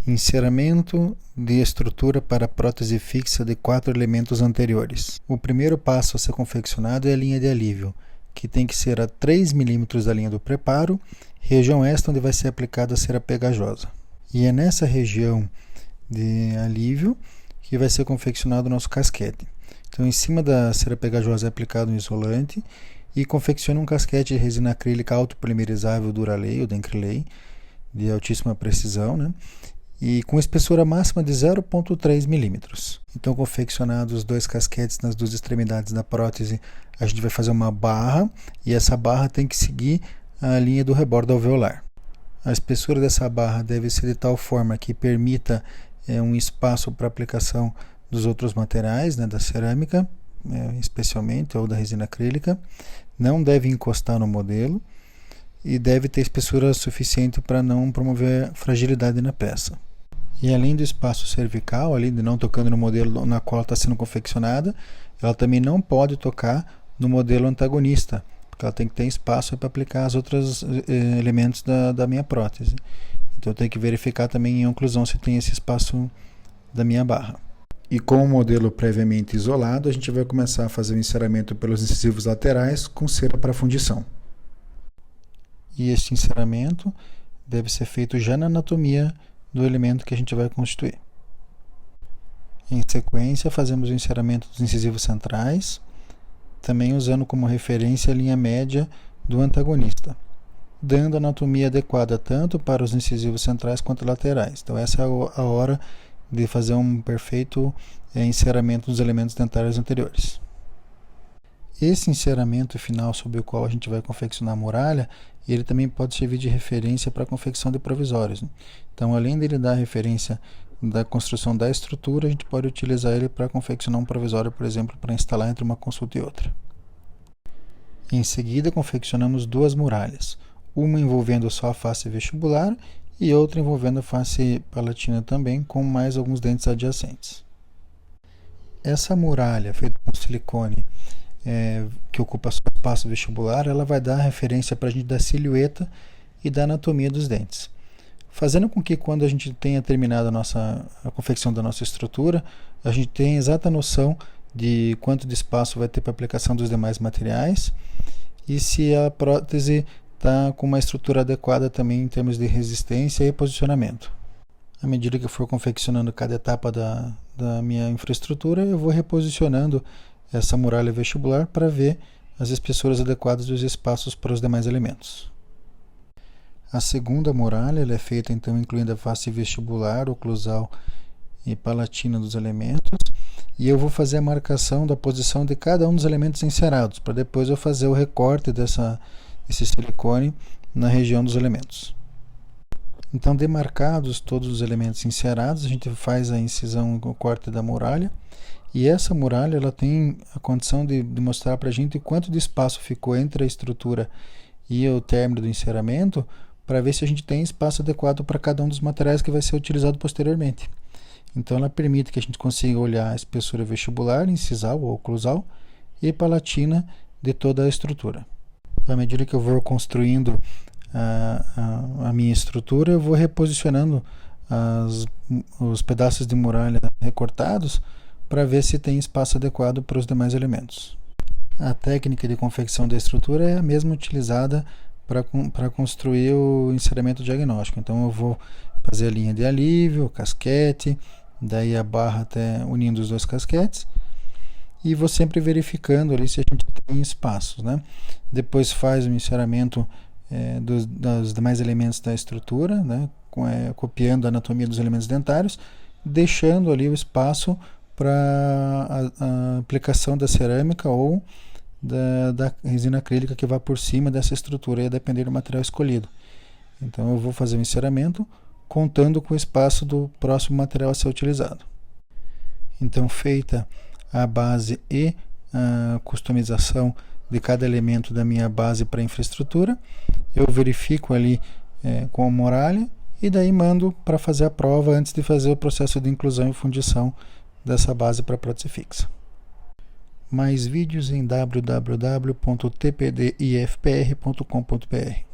Enceramento de estrutura para prótese fixa de 4 elementos anteriores. O primeiro passo a ser confeccionado é a linha de alívio, que tem que ser a 3 mm da linha do preparo, região esta onde vai ser aplicada a cera pegajosa. E é nessa região de alívio que vai ser confeccionado o nosso casquete. Então, em cima da cera pegajosa é aplicado um isolante e confecciona um casquete de resina acrílica autopolimerizável Duralay ou Dencrelay, de altíssima precisão, né? E com espessura máxima de 0,3 mm. Então, confeccionados os 2 casquetes nas 2 extremidades da prótese, a gente vai fazer uma barra e essa barra tem que seguir a linha do rebordo alveolar. A espessura dessa barra deve ser de tal forma que permita um espaço para aplicação dos outros materiais, né, da cerâmica, especialmente, ou da resina acrílica. Não deve encostar no modelo e deve ter espessura suficiente para não promover fragilidade na peça. E além do espaço cervical, ali de não tocando no modelo na qual está sendo confeccionada, ela também não pode tocar no modelo antagonista, porque ela tem que ter espaço para aplicar os outros elementos da minha prótese. Então eu tenho que verificar também em oclusão se tem esse espaço da minha barra. E com o modelo previamente isolado, a gente vai começar a fazer o enceramento pelos incisivos laterais com cera para fundição. E este enceramento deve ser feito já na anatomia do elemento que a gente vai constituir. Em sequência, fazemos o enceramento dos incisivos centrais, também usando como referência a linha média do antagonista, dando a anatomia adequada tanto para os incisivos centrais quanto laterais. Então essa é a hora de fazer um perfeito enceramento dos elementos dentários anteriores. Esse enceramento final sobre o qual a gente vai confeccionar a muralha, ele também pode servir de referência para a confecção de provisórios, né? Então, além dele dar referência da construção da estrutura, a gente pode utilizar ele para confeccionar um provisório, por exemplo, para instalar entre uma consulta e outra. Em seguida, confeccionamos 2 muralhas, uma envolvendo só a face vestibular e outra envolvendo a face palatina também, com mais alguns dentes adjacentes. Essa muralha feita com silicone, que ocupa só o espaço vestibular, ela vai dar referência para a gente da silhueta e da anatomia dos dentes, fazendo com que quando a gente tenha terminado a confecção da nossa estrutura, a gente tenha exata noção de quanto de espaço vai ter para aplicação dos demais materiais e se a prótese está com uma estrutura adequada também em termos de resistência e posicionamento. À medida que eu for confeccionando cada etapa da minha infraestrutura, eu vou reposicionando essa muralha vestibular para ver as espessuras adequadas dos espaços para os demais elementos. A segunda muralha ela é feita então incluindo a face vestibular, oclusal e palatina dos elementos, e eu vou fazer a marcação da posição de cada um dos elementos encerados, para depois eu fazer o recorte desse silicone na região dos elementos. Então, demarcados todos os elementos encerados, a gente faz a incisão, o corte da muralha. E essa muralha ela tem a condição de mostrar para a gente quanto de espaço ficou entre a estrutura e o término do enceramento, para ver se a gente tem espaço adequado para cada um dos materiais que vai ser utilizado posteriormente. Então ela permite que a gente consiga olhar a espessura vestibular, incisal ou oclusal e palatina de toda a estrutura. À medida que eu vou construindo a minha estrutura, eu vou reposicionando os pedaços de muralha recortados para ver se tem espaço adequado para os demais elementos. A técnica de confecção da estrutura é a mesma utilizada para construir o enceramento diagnóstico. Então eu vou fazer a linha de alívio, o casquete, daí a barra até unindo os 2 casquetes, e vou sempre verificando ali se a gente tem espaços, né? Depois faz o enceramento dos demais elementos da estrutura, né? Copiando a anatomia dos elementos dentários, deixando ali o espaço para a aplicação da cerâmica ou da resina acrílica que vai por cima dessa estrutura, a depender do material escolhido. Então eu vou fazer o enceramento contando com o espaço do próximo material a ser utilizado. Então, feita a base e a customização de cada elemento da minha base para a infraestrutura, eu verifico ali com a muralha e daí mando para fazer a prova antes de fazer o processo de inclusão e fundição dessa base para prótese fixa. Mais vídeos em www.tpdifpr.com.br.